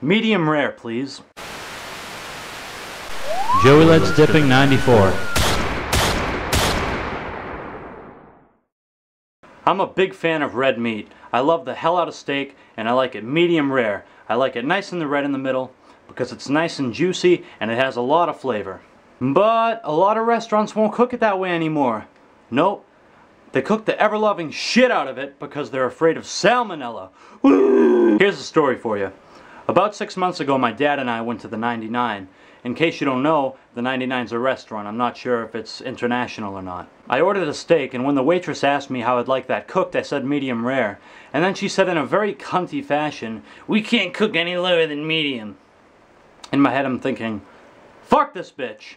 Medium rare, please. Joey Let's Dipping 94. I'm a big fan of red meat. I love the hell out of steak, and I like it medium rare. I like it nice and the red in the middle because it's nice and juicy and it has a lot of flavor. But a lot of restaurants won't cook it that way anymore. Nope. They cook the ever-loving shit out of it because they're afraid of salmonella. Here's a story for you. About 6 months ago, my dad and I went to the 99. In case you don't know, the 99's a restaurant. I'm not sure if it's international or not. I ordered a steak, and when the waitress asked me how I'd like that cooked, I said medium rare. And then she said in a very cunty fashion, "We can't cook any lower than medium." In my head I'm thinking, fuck this bitch.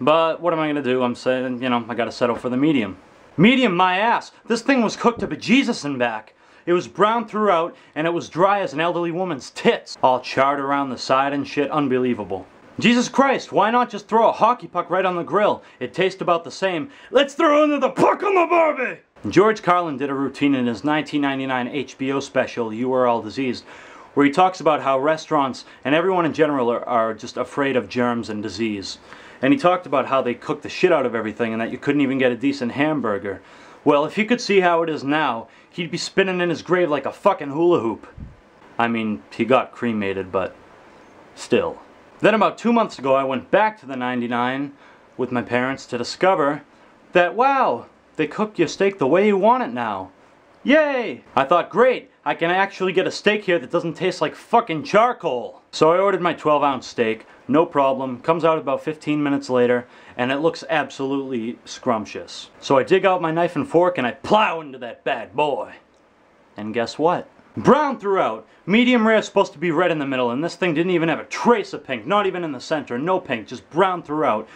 But what am I gonna do? I'm saying, you know, I gotta settle for the medium. Medium my ass! This thing was cooked to bejesus and back. It was brown throughout, and it was dry as an elderly woman's tits. All charred around the side and shit, unbelievable. Jesus Christ, why not just throw a hockey puck right on the grill? It tastes about the same. Let's throw another puck on the Barbie! George Carlin did a routine in his 1999 HBO special, You Are All Diseased, where he talks about how restaurants and everyone in general are just afraid of germs and disease. And he talked about how they cook the shit out of everything and that you couldn't even get a decent hamburger. Well, if he could see how it is now, he'd be spinning in his grave like a fucking hula hoop. I mean, he got cremated, but still. Then about 2 months ago, I went back to the 99 with my parents to discover that, wow, they cook your steak the way you want it now. Yay! I thought, great, I can actually get a steak here that doesn't taste like fucking charcoal. So I ordered my 12-ounce steak, no problem, comes out about 15 minutes later, and it looks absolutely scrumptious. So I dig out my knife and fork and I plow into that bad boy. And guess what? Brown throughout. Medium rare is supposed to be red in the middle, and this thing didn't even have a trace of pink, not even in the center, no pink, just brown throughout.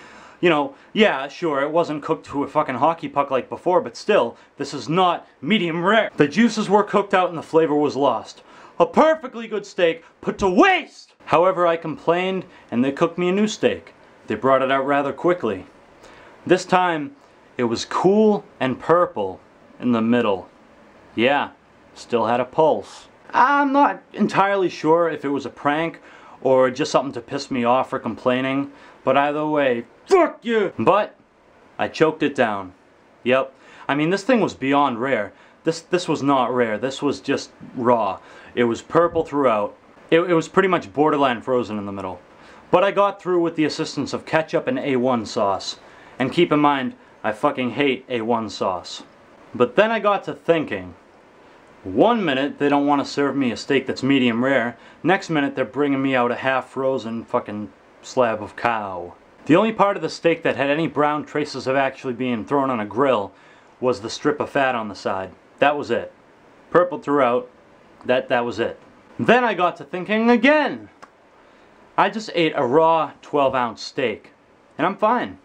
You know, yeah, sure, it wasn't cooked to a fucking hockey puck like before, but still, this is not medium rare. The juices were cooked out and the flavor was lost. A perfectly good steak put to waste! However, I complained, and they cooked me a new steak. They brought it out rather quickly. This time, it was cool and purple in the middle. Yeah, still had a pulse. I'm not entirely sure if it was a prank or just something to piss me off for complaining, but either way, fuck you! But I choked it down. Yep. I mean, this thing was beyond rare. This was not rare. This was just raw. It was purple throughout. It was pretty much borderline frozen in the middle. But I got through with the assistance of ketchup and A1 sauce. And keep in mind, I fucking hate A1 sauce. But then I got to thinking. 1 minute they don't want to serve me a steak that's medium rare. Next minute they're bringing me out a half-frozen fucking slab of cow. The only part of the steak that had any brown traces of actually being thrown on a grill was the strip of fat on the side. That was it. Purple throughout. That was it. Then I got to thinking again. I just ate a raw 12-ounce steak, and I'm fine.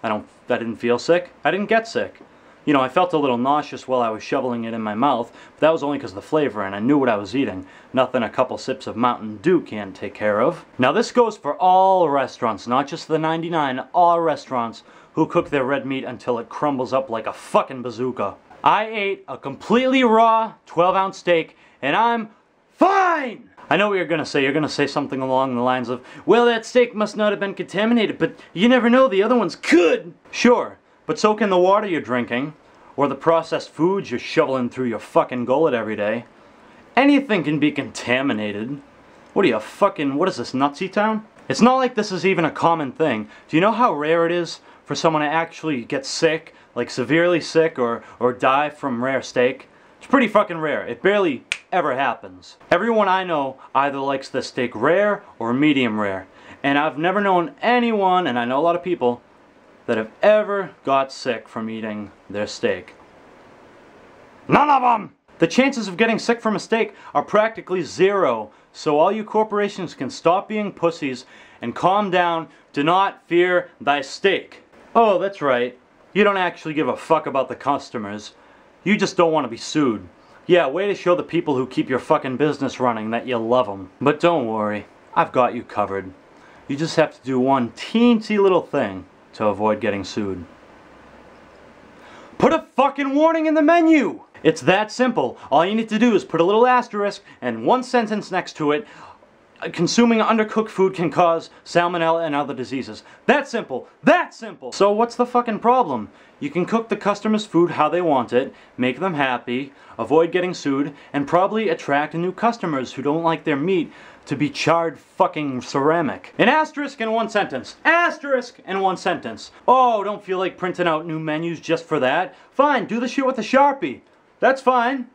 I didn't feel sick. I didn't get sick. You know, I felt a little nauseous while I was shoveling it in my mouth, but that was only because of the flavor, and I knew what I was eating. Nothing a couple sips of Mountain Dew can't take care of. Now this goes for all restaurants, not just the 99, all restaurants who cook their red meat until it crumbles up like a fucking bazooka. I ate a completely raw 12-ounce steak, and I'm fine! I know what you're gonna say. You're gonna say something along the lines of, well, that steak must not have been contaminated, but you never know, the other ones could! Sure. But so can the water you're drinking, or the processed foods you're shoveling through your fucking gullet every day. Anything can be contaminated. What are you, what is this, Nutsy Town? It's not like this is even a common thing. Do you know how rare it is for someone to actually get sick, like severely sick, or die from rare steak? It's pretty fucking rare. It barely ever happens. Everyone I know either likes the steak rare or medium rare. And I've never known anyone, and I know a lot of people, that have ever got sick from eating their steak. None of them! The chances of getting sick from a steak are practically zero, so all you corporations can stop being pussies and calm down. Do not fear thy steak. Oh, that's right. You don't actually give a fuck about the customers. You just don't want to be sued. Yeah, way to show the people who keep your fucking business running that you love them. But don't worry, I've got you covered. You just have to do one teensy little thing to avoid getting sued. Put a fucking warning in the menu! It's that simple. All you need to do is put a little asterisk and one sentence next to it, consuming undercooked food can cause salmonella and other diseases. That simple. That simple. So what's the fucking problem? You can cook the customer's food how they want it, make them happy, avoid getting sued, and probably attract new customers who don't like their meat to be charred fucking ceramic. An asterisk in one sentence. Asterisk in one sentence. Oh, don't feel like printing out new menus just for that? Fine, do the shit with a Sharpie. That's fine.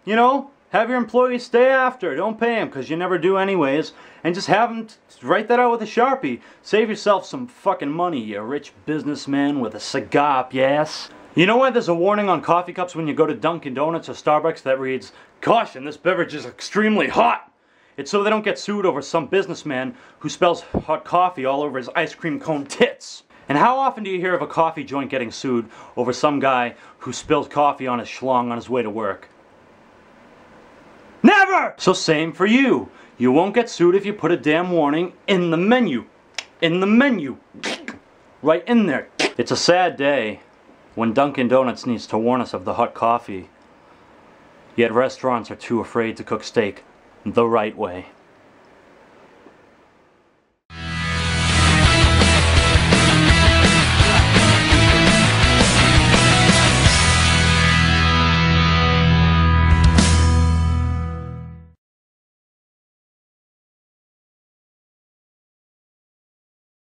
You know? Have your employees stay after. Don't pay them, because you never do anyways. And just have them write that out with a Sharpie. Save yourself some fucking money, you rich businessman with a cigar up your ass. You know why there's a warning on coffee cups when you go to Dunkin' Donuts or Starbucks that reads, "Caution, this beverage is extremely hot"? It's so they don't get sued over some businessman who spills hot coffee all over his ice cream cone tits. And how often do you hear of a coffee joint getting sued over some guy who spilled coffee on his schlong on his way to work? Never! So same for you. You won't get sued if you put a damn warning in the menu. In the menu. Right in there. It's a sad day when Dunkin' Donuts needs to warn us of the hot coffee. Yet restaurants are too afraid to cook steak the right way.